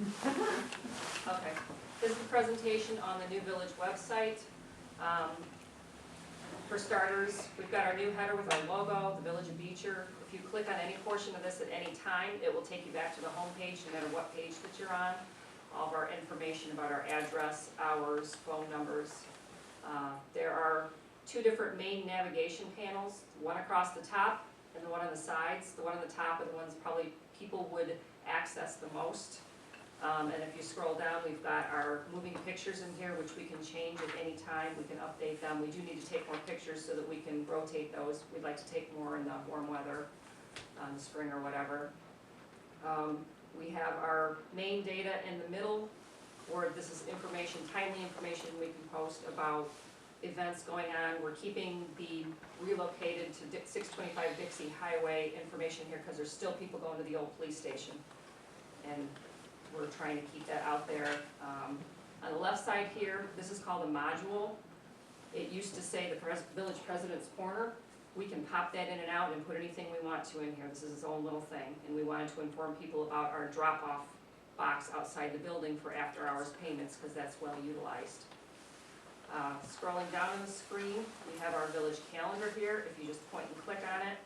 Okay, this is the presentation on the new village website. For starters, we've got our new header with our logo, the Village of Beecher. If you click on any portion of this at any time, it will take you back to the home page, no matter what page that you're on. All of our information about our address, hours, phone numbers. There are two different main navigation panels, one across the top and the one on the sides. The one on the top are the ones probably people would access the most. And if you scroll down, we've got our moving pictures in here, which we can change at any time. We can update them. We do need to take more pictures so that we can rotate those. We'd like to take more in the warm weather, spring or whatever. We have our main data in the middle, where this is information, timely information we can post about events going on. We're keeping the relocated to 625 Dixie Highway information here because there's still people going to the old police station. And we're trying to keep that out there. On the left side here, this is called a module. It used to say the Village President's Corner. We can pop that in and out and put anything we want to in here. This is its own little thing. And we wanted to inform people about our drop-off box outside the building for after-hours payments because that's well utilized. Scrolling down on the screen, we have our village calendar here. If you just point and click on it,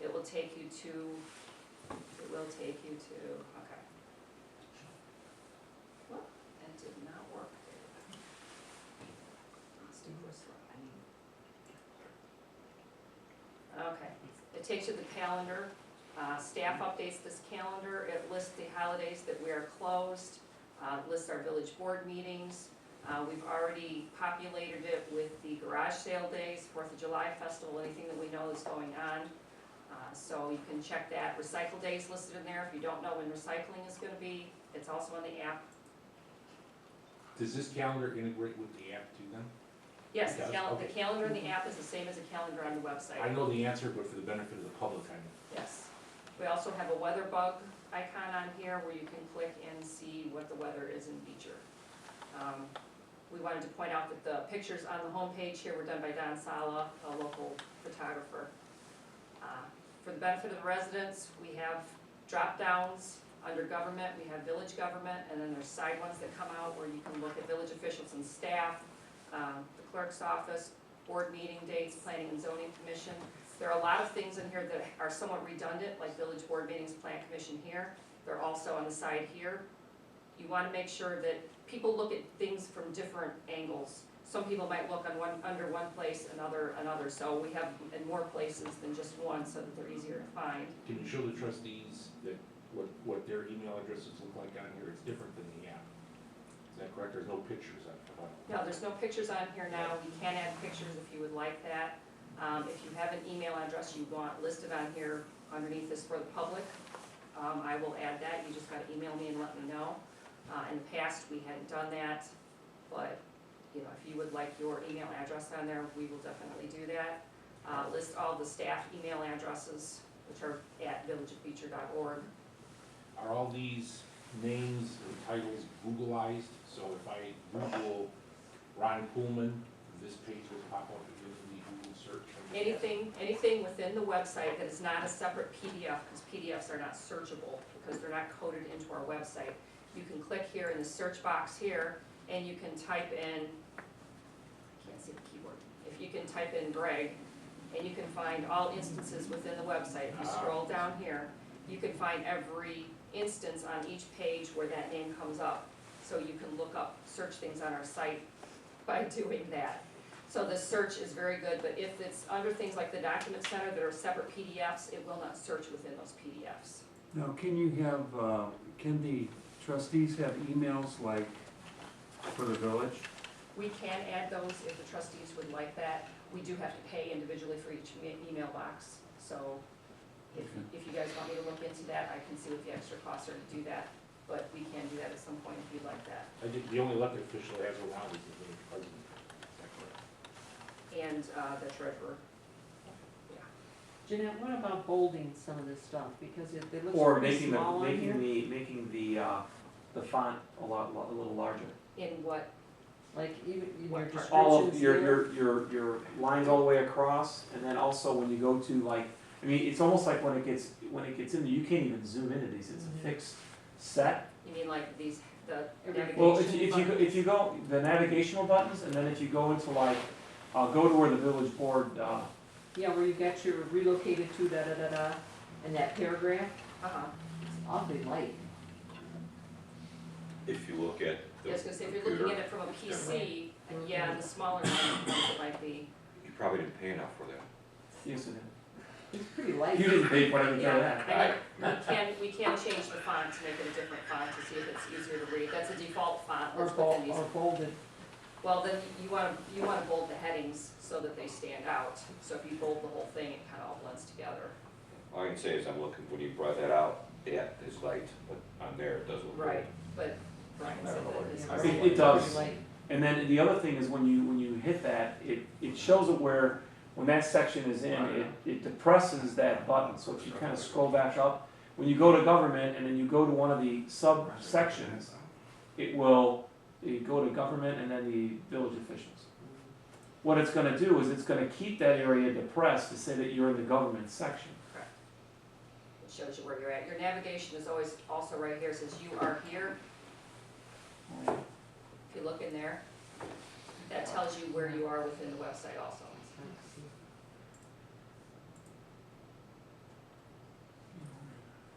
it will take you to, okay. Well, that did not work. Let's do this one. Okay, it takes you to the calendar. Staff updates this calendar. It lists the holidays that we are closed, lists our village board meetings. We've already populated it with the garage sale days, 4th of July festival, anything that we know is going on. So you can check that. Recycle days listed in there. If you don't know when recycling is going to be, it's also on the app. Does this calendar integrate with the app too then? Yes, It does? the calendar in the app is the same as a calendar on the website. I know the answer, but for the benefit of the public, I know. Yes. We also have a weather bug icon on here where you can click and see what the weather is in Beecher. We wanted to point out that the pictures on the homepage here were done by Don Sala, a local photographer. For the benefit of the residents, we have drop downs under government. We have village government, and then there's side ones that come out where you can look at village officials and staff, the clerk's office, board meeting dates, planning and zoning commission. There are a lot of things in here that are somewhat redundant, like village board meetings, plan commission here. They're also on the side here. You want to make sure that people look at things from different angles. Some people might look on under one place, another. So we have in more places than just one, so that they're easier to find. Can you show the trustees that what their email addresses look like on here? It's different than the app. Is that correct? There's no pictures on it. No, there's no pictures on here now. We can add pictures if you would like that. If you have an email address you want listed on here underneath this for the public, I will add that. You just got to email me and let me know. In the past, we hadn't done that, but you know, if you would like your email address on there, we will definitely do that. List all the staff email addresses, which are at villageofbeecher.org. Are all these names and titles Googleized? So if I Google Ron Poolman, this page will pop up in the Google search? Anything within the website that is not a separate PDF, because PDFs are not searchable, because they're not coded into our website. You can click here in the search box here, and you can type in, I can't see the keyboard, if you can type in Greg, and you can find all instances within the website. If you scroll down here, you can find every instance on each page where that name comes up. So you can look up, search things on our site by doing that. So the search is very good, but if it's under things like the document center that are separate PDFs, it will not search within those PDFs. Now, can you have, can the trustees have emails like for the village? We can add those if the trustees would like that. We do have to pay individually for each email box. So if you guys want me to look into that, I can see what the extra costs are to do that. But we can do that at some point if you'd like that. I think the only elected official that has allowed is the village president. Is that correct? And the treasurer. Yeah. Jeanette, what about bolding some of this stuff, because it looks Or pretty making small on here? making the font a little larger. In what? Like even in your descriptions All of here? your lines all the way across, and then also when you go to like, I mean, it's almost like when it gets in there, you can't even zoom into these. It's a fixed set, You mean like these, the navigation? Well, if you buttons? go, the navigational buttons, and then if you go into like, go to where the village board, Yeah, where you got your relocated to da-da-da-da, and that paragraph, Uh-huh. it's awfully light. If you look at I the was gonna say, if you're looking at computer, it from a PC, yeah, the smaller ones, it might be, you probably didn't pay enough for that. yes, it It's pretty light. is. You didn't pay for it, I can tell you yeah. that. I mean, we can change the font to make it a different font to see if it's easier to read. That's a default font Or that's bold, within these. or bolded. Well, then you wanna bold the headings so that they stand out. So if you bold the whole thing, it kinda all blends together. All I can say is I'm looking, when you brought that out, yeah, it's light, but on there it doesn't look good. Right, but Brian said that it's. Yeah, It- it's it does. pretty light. And then the other thing is when you hit that, it shows it where, when that section is in, it depresses that button. So if you kind of scroll back up, when you go to government and then you go to one of the subsections, you go to government and then the village officials. What it's gonna do is it's gonna keep that area depressed to say that you're in the government section. Correct. It shows you where you're at. Your navigation is always also right here, says you are here. If you look in there, that tells you where you are within the website also.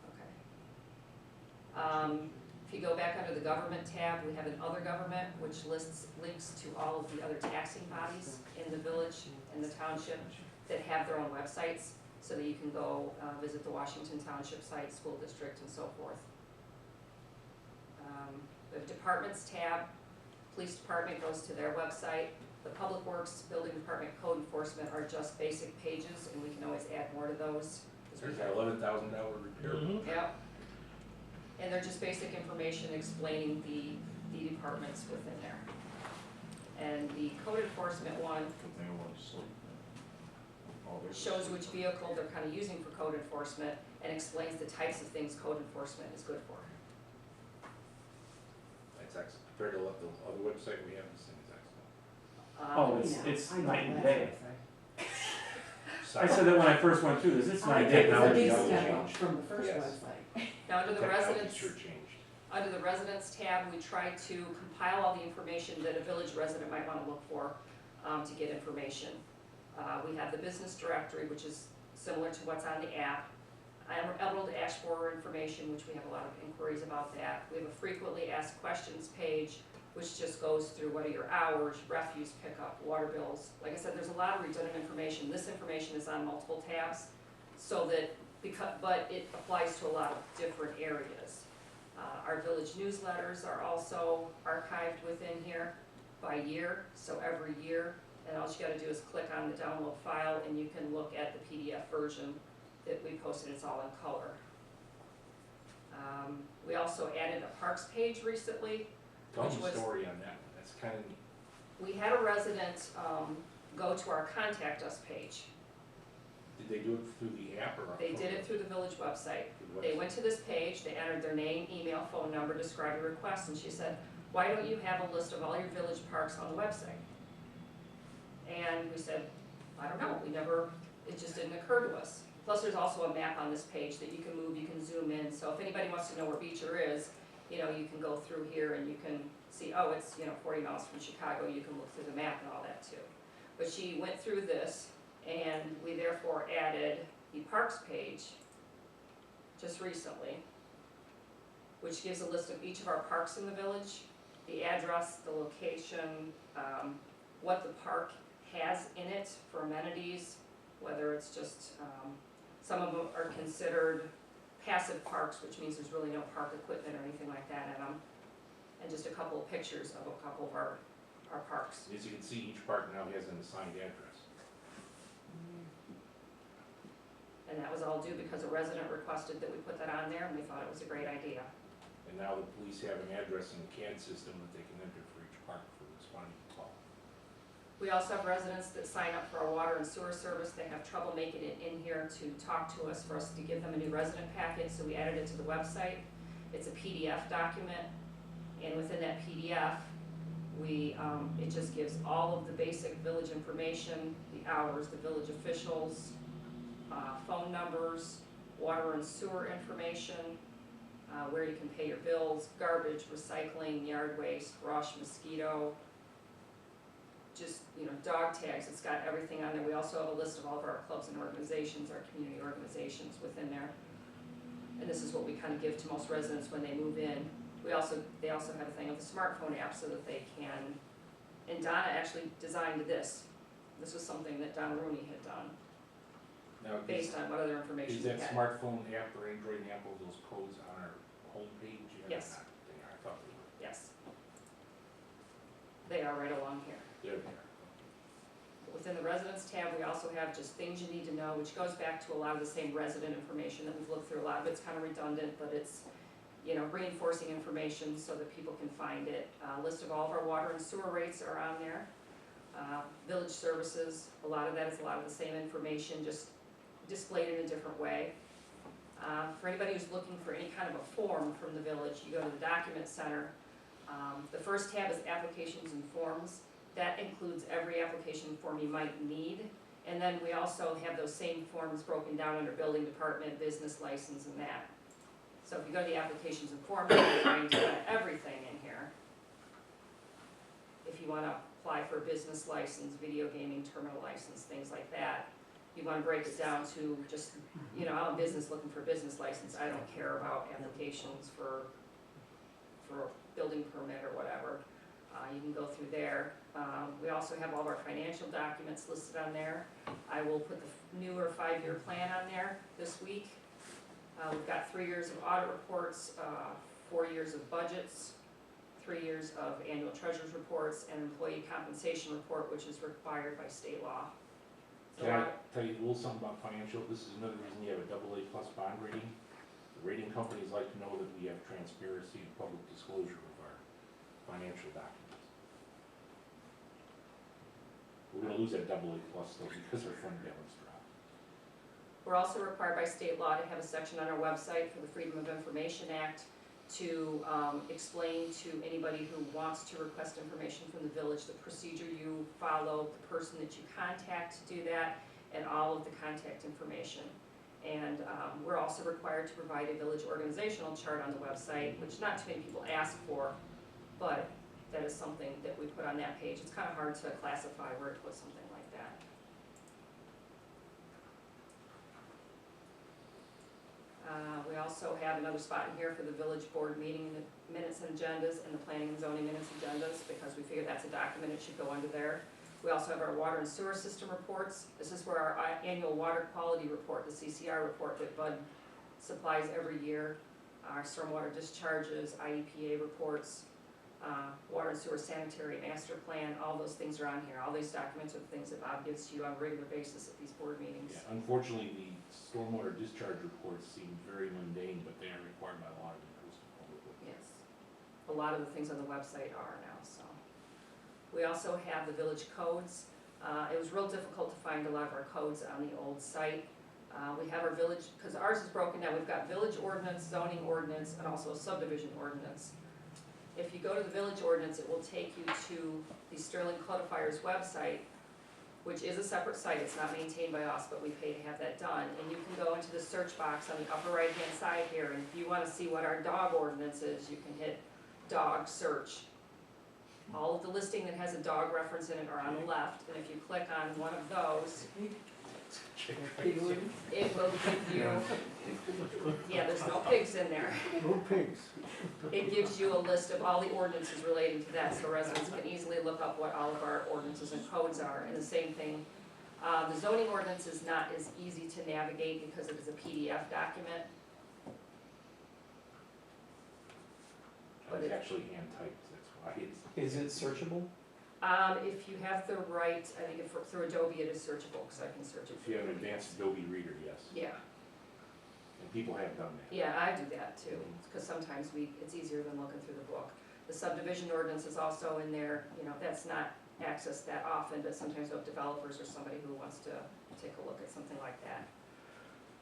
Okay. If you go back under the government tab, we have an other government, which lists links to all of the other taxing bodies in the village and the township that have their own websites, so that you can go visit the Washington Township site, school district, and so forth. The departments tab, police department goes to their website. The public works, building department, code enforcement are just basic pages, and we can always add more to those. There's that $11,000 repair. Yep. And they're just basic information explaining the departments within there. And the code enforcement one shows which vehicle they're kind of using for code enforcement and explains the types of things code enforcement is good for. That's excellent. Compared to the other website we have, this thing is excellent. Oh, it's night and day. I So- said that when I first went through this, it's night and day. Technology It's a always big step up changed. from the first Yes. website. Now, under the Technology residents, sure changed. under the residents tab, we try to compile all the information that a village resident might want to look for to get information. We have the business directory, which is similar to what's on the app. Emerald ash borer information, which we have a lot of inquiries about that. We have a frequently asked questions page, which just goes through what are your hours, refuse pickup, water bills. Like I said, there's a lot of redundant information. This information is on multiple tabs, so that, but it applies to a lot of different areas. Our village newsletters are also archived within here by year, so every year. And all you gotta do is click on the download file and you can look at the PDF version that we posted. It's all in color. We also added a parks page recently. Tell Which me was- the story on that one. That's kind of neat. We had a resident go to our contact us page. Did they do it through the app or? They did it through the village website. through the They website? went to this page, they entered their name, email, phone number, described a request, and she said, why don't you have a list of all your village parks on the website? And we said, I don't know, it just didn't occur to us. Plus, there's also a map on this page that you can move, you can zoom in, so if anybody wants to know where Beecher is, you can go through here and you can see, oh, it's, 40 miles from Chicago, you can look through the map and all that too. But she went through this, and we therefore added the parks page just recently, which gives a list of each of our parks in the village, the address, the location, what the park has in it for amenities, whether it's just, some of them are considered passive parks, which means there's really no park equipment or anything like that in them, and just a couple of pictures of a couple of our parks. As you can see, each park now has an assigned address. And that was all due because a resident requested that we put that on there, and we thought it was a great idea. And now the police have an address in the CAD system that they can enter for each park for responding to call. We also have residents that sign up for our water and sewer service. They have trouble making it in here to talk to us, for us to give them a new resident packet, so we added it to the website. It's a PDF document, and within that PDF, it just gives all of the basic village information, the hours, the village officials, phone numbers, water and sewer information, where you can pay your bills, garbage, recycling, yard waste, brush, mosquito, just, dog tags. It's got everything on there. We also have a list of all of our clubs and organizations, our community organizations within there. And this is what we kind of give to most residents when they move in. They also have a thing of the smartphone app so that they can, and Donna actually designed this. This was something that Donna Rooney had done, Now, based on what other information is we that had. smartphone app or Android app, of those codes on our homepage? Yeah, Yes. They are, I thought they were. Yes. They are right along here. They're there. Within the residents tab, we also have just things you need to know, which goes back to a lot of the same resident information that we've looked through. A lot of it's kind of redundant, but it's, reinforcing information so that people can find it. List of all of our water and sewer rates are on there. Village services, a lot of that is a lot of the same information, just displayed in a different way. For anybody who's looking for any kind of a form from the village, you go to the document center. The first tab is applications and forms. That includes every application form you might need. And then we also have those same forms broken down under building department, business license, and that. So if you go to the applications and forms, you can find everything in here. If you want to apply for a business license, video gaming terminal license, things like that, you want to break it down to just, I'm a business looking for a business license. I don't care about applications for a building permit or whatever. You can go through there. We also have all of our financial documents listed on there. I will put the newer 5-year plan on there this week. We've got 3 years of audit reports, 4 years of budgets, 3 years of annual treasurer's reports, and employee compensation report, which is required by state law. So Can I tell you a little something about financial? This is another reason you have a AA+ bond rating. The rating companies like to know that we have transparency and public disclosure of our financial documents. We're gonna lose that AA+ though because our fund balance dropped. We're also required by state law to have a section on our website for the Freedom of Information Act to explain to anybody who wants to request information from the village the procedure you follow, the person that you contact to do that, and all of the contact information. And we're also required to provide a village organizational chart on the website, which not too many people ask for, but that is something that we put on that page. It's kind of hard to classify where to put something like that. We also have another spot in here for the village board meeting minutes and agendas and the planning and zoning minutes and agendas, because we figure that's a document, it should go under there. We also have our water and sewer system reports. This is where our annual water quality report, the CCR report that Bud supplies every year, our stormwater discharges, IEPA reports, water and sewer sanitary master plan, all those things are on here. All these documents are the things that Bob gives to you on a regular basis at these board meetings. Yeah, unfortunately, the stormwater discharge reports seem very mundane, but they are required by law to be posted publicly. Yes. A lot of the things on the website are now, so. We also have the village codes. It was real difficult to find a lot of our codes on the old site. We have our village, because ours is broken down, we've got village ordinance, zoning ordinance, and also a subdivision ordinance. If you go to the village ordinance, it will take you to the Sterling Codifiers website, which is a separate site. It's not maintained by us, but we pay to have that done. And you can go into the search box on the upper right-hand side here, and if you want to see what our dog ordinance is, you can hit dog search. All of the listing that has a dog reference in it are on the left, and if you click on one of those, it will give you, yeah, there's no pigs in there. No pigs. It gives you a list of all the ordinances relating to that, so residents can easily look up what all of our ordinances and codes are. And the same thing, the zoning ordinance is not as easy to navigate because it is a PDF document. It's actually hand typed, that's why it's. Is it searchable? If you have the right, I think through Adobe it is searchable, because I can search it. If you have an advanced Adobe reader, yes. Yeah, And people have done that. yeah, I do that too, because sometimes it's easier than looking through the book. The subdivision ordinance is also in there, that's not accessed that often, but sometimes we have developers or somebody who wants to take a look at something like that.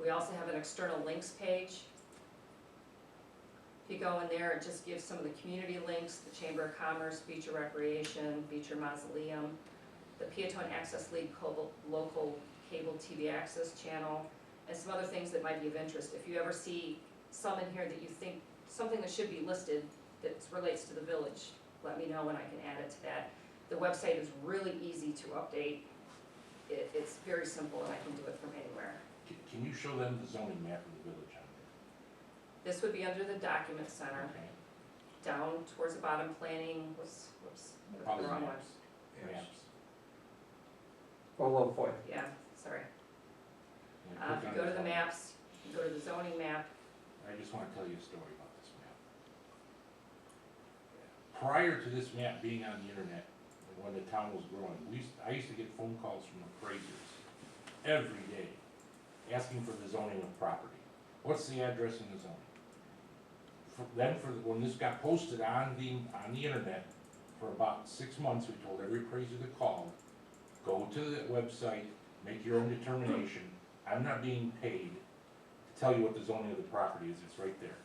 We also have an external links page. If you go in there, it just gives some of the community links, the Chamber of Commerce, Beecher Recreation, Beecher Mausoleum, the Peatone Access League local cable TV access channel, and some other things that might be of interest. If you ever see some in here that you think something that should be listed that relates to the village, let me know and I can add it to that. The website is really easy to update. It's very simple and I can do it from anywhere. Can you show them the zoning map of the village on This would be under the document there? center, Okay. down towards the bottom, planning, whoops, the Probably wrong one. maps. Maps. Oh, well, for you. Yeah, sorry. Yeah, If click you on go to the zone. maps, you go to the zoning map, I just wanna tell you a story about this map. Prior to this map being on the internet, when the town was growing, I used to get phone calls from appraisers every day, asking for the zoning of property. What's the address in the zoning? When this got posted on the internet, for about 6 months, we told every appraiser that called, go to the website, make your own determination. I'm not being paid to tell you what the zoning of the property is, it's right there.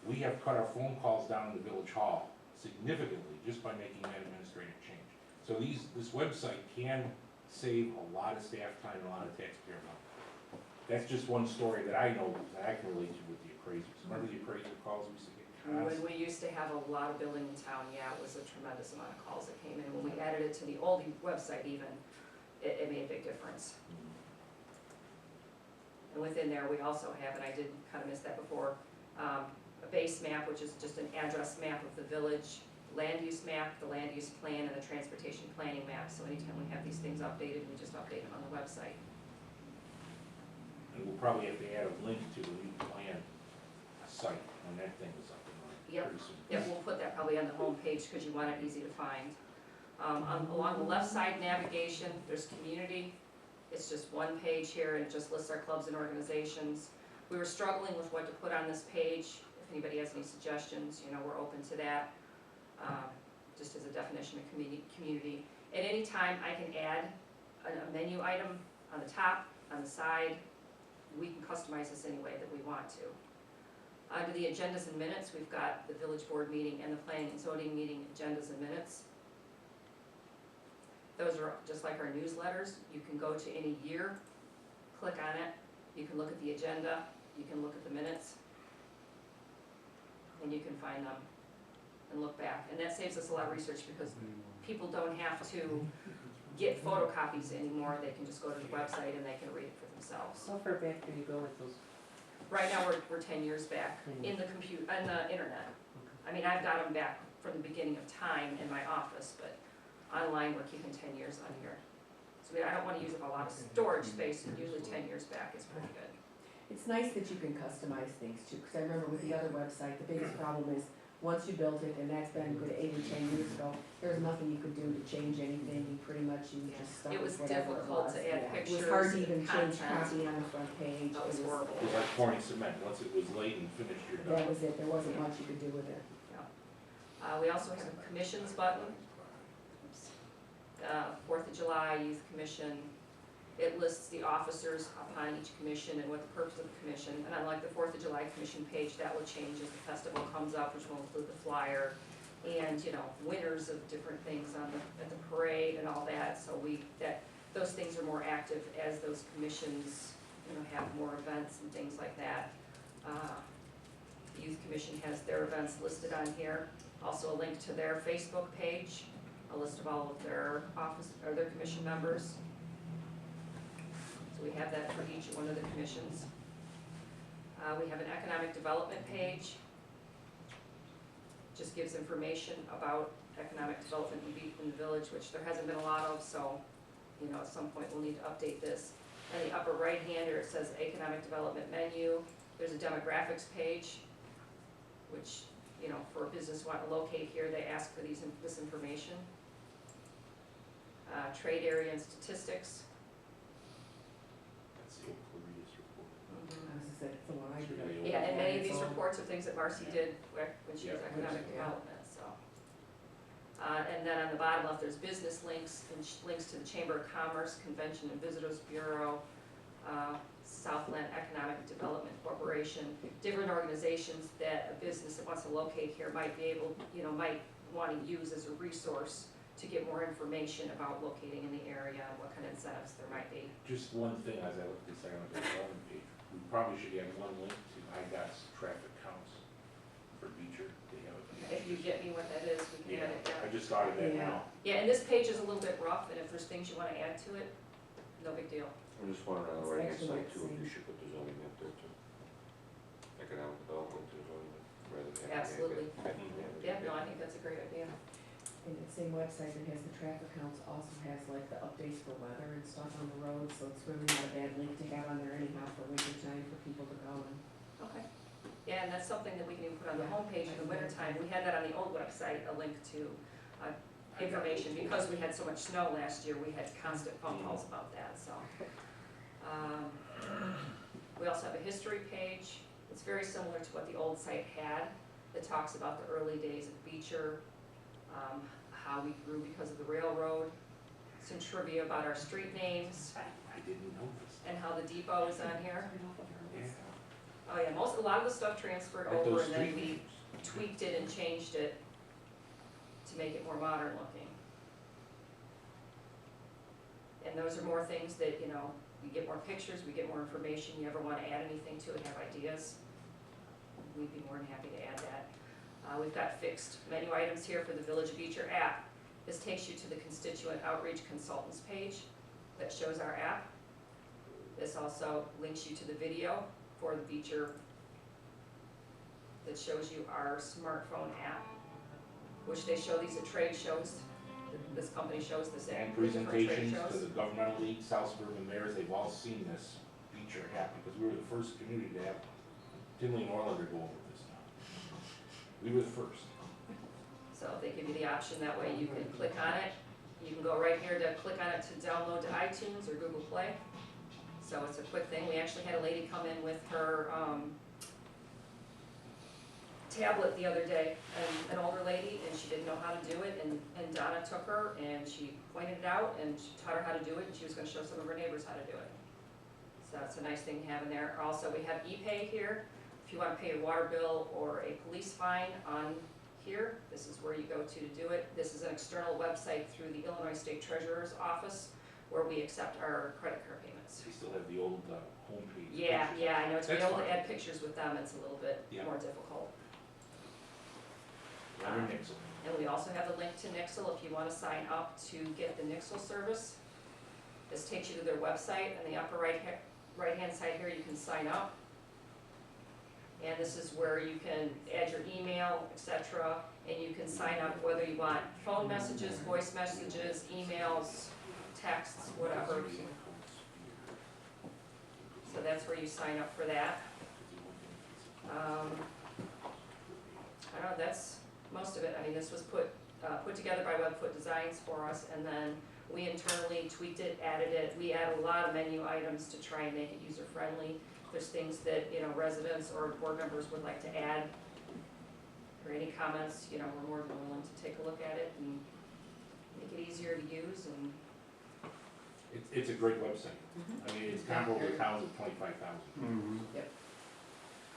We have cut our phone calls down in the village hall significantly just by making that administrative change. So this website can save a lot of staff time, a lot of taxpayer money. That's just one story that I know, that I can relate to with the appraisers. Remember the appraiser calls we used to get when constantly? we used to have a lot of building in town, yeah, it was a tremendous amount of calls that came in. When we added it to the old website even, it made a big difference. And within there, we also have, and I did kind of miss that before, a base map, which is just an address map of the village, land use map, the land use plan, and the transportation planning map. So anytime we have these things updated, we just update them on the website. And we'll probably have to add a link to the new plan site when that thing is up and running Yep. pretty soon. Yeah, we'll put that probably on the home page because you want it easy to find. Along the left side navigation, there's community. It's just one page here and it just lists our clubs and organizations. We were struggling with what to put on this page. If anybody has any suggestions, we're open to that. Just as a definition of community. At any time, I can add a menu item on the top, on the side. We can customize this any way that we want to. Under the agendas and minutes, we've got the village board meeting and the planning and zoning meeting agendas and minutes. Those are just like our newsletters. You can go to any year, click on it, you can look at the agenda, you can look at the minutes, and you can find them and look back. And that saves us a lot of research because people don't have to get photocopies anymore. They can just go to the website and they can read it for themselves. How far back can you go with those? Right now, we're 10 years back in the internet. I mean, I've got them back from the beginning of time in my office, but online, we're keeping 10 years on here. So I don't wanna use up a lot of storage space, and usually 10 years back is pretty good. It's nice that you can customize things too, because I remember with the other website, the biggest problem is, once you built it, and that's been good 8 or 10 years ago, there was nothing you could do to change anything, you pretty much, you just stuck It was with whatever it difficult was. to add Yeah. pictures It was hard to and even change content. copy on the front page. That was horrible. It was like pouring cement, once it was laid and finished, you're done. That was it, there wasn't much you could do with it. We also have a commissions button. 4th of July Youth Commission. It lists the officers upon each commission and what the purpose of the commission. And unlike the 4th of July Commission page, that will change as the festival comes up, which will include the flyer and, winners of different things at the parade and all that. So those things are more active as those commissions, have more events and things like that. The Youth Commission has their events listed on here. Also a link to their Facebook page, a list of all of their their commission members. So we have that for each one of the commissions. We have an economic development page. Just gives information about economic development in the village, which there hasn't been a lot of, so, at some point we'll need to update this. In the upper right hand, it says economic development menu. There's a demographics page, which, for a business want to locate here, they ask for this information. Trade area and statistics. That's the old Claritas report. I was just saying, it's the one I did. Yeah, and many of these So- reports are things that Marcy did when she was Yeah. economic Yeah. development, so. And then on the bottom left, there's business links, and links to the Chamber of Commerce, Convention and Visitors Bureau, Southland Economic Development Corporation, different organizations that a business that wants to locate here might be able, might want to use as a resource to get more information about locating in the area and what kind of incentives there might be. Just one thing, as I look at this economic development page, we probably should add one link to IDOT's traffic counts for if you get me what that is, we can Yeah, add it, I just thought of that now. Yeah, and this page is a little bit rough, and if there's things you wanna add to it, no big deal. I'm just wondering on the It's right hand actually side like too, if the you should put the zoning up there too. Economic development to zoning, rather than. Absolutely. having- Yeah, no, I think that's a great idea. And the same website that has the traffic counts also has like the updates for weather and stuff on the road, so it's really not a bad link to have on there anyhow for winter time for people to go and. Okay. Yeah, and that's something that we can even put on the Yeah. homepage in the wintertime. We had that on the old website, a link to information, because we had so much snow last year, we had constant phone calls about that, so. We also have a history page. It's very similar to what the old site had, that talks about the early days of Beecher, how we grew because of the railroad, some trivia about our street names, I didn't know this. and how the depot is on here. Yeah. Oh yeah, a lot of the stuff transferred Like over, those and then street we names. tweaked it and changed it to make it more modern looking. And those are more things that, you know, we get more pictures, we get more information, you ever wanna add anything to it, have ideas, we'd be more than happy to add that. We've got fixed menu items here for the Village of Beecher app. This takes you to the Constituent Outreach Consultants page that shows our app. This also links you to the video for the Beecher that shows you our smartphone app, which they show these at trade shows. This company shows this And at the different trade presentations to shows. the governmental league, South Suburban mayors, they've all seen this feature app, because we were the first community to have one. Tinley and Orland are going over this now. We were the first. So they give you the option, that way you can click on it. You can go right here to click on it to download to iTunes or Google Play. So it's a quick thing. We actually had a lady come in with her tablet the other day, an older lady, and she didn't know how to do it, and Donna took her and she pointed it out and she taught her how to do it, and she was gonna show some of her neighbors how to do it. So it's a nice thing to have in there. Also, we have ePay here. If you wanna pay your water bill or a police fine on here, this is where you go to do it. This is an external website through the Illinois State Treasurer's Office where we accept our credit card payments. They still have the old homepage. Yeah, pictures. I know, to be That's able to fine. add pictures with them, it's a little bit Yeah. more difficult. Leonard Nixon. And we also have a link to Nixle if you wanna sign up to get the Nixle service. This takes you to their website, and the upper right-hand side here, you can sign up. And this is where you can add your email, etc., and you can sign up whether you want phone messages, voice messages, emails, texts, whatever. So that's where you sign up for that. I don't know, that's most of it. I mean, this was put together by Webfoot Designs for us, and then we internally tweaked it, added it. We add a lot of menu items to try and make it user-friendly. There's things that, you know, residents or board members would like to add, or any comments, you know, we're more than willing to take a look at it and make it easier to use, and It's a great website. I mean, it's comparable to towns of 25,000. Mhm.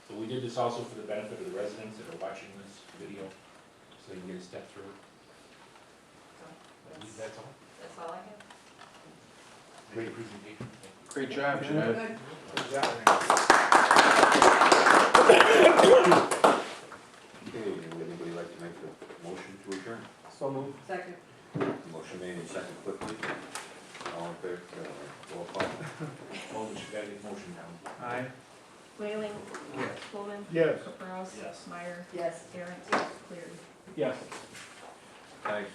So we did this also for the benefit of the residents that are watching this video, so they can get a step through it. so I believe that's that's all. all I have. Great presentation. Great job, Yeah. Jeanette. Good. Okay, would anybody like to make a motion to adjourn? So moved. Second. Motion made and second quickly. All in favor, roll call. Oh, we should add a motion down. Aye. Whaling, Yes. Coleman, Yes. Caprows, Yes. Meyer, Yes. Aaron, Cleary. Yes. Thanks.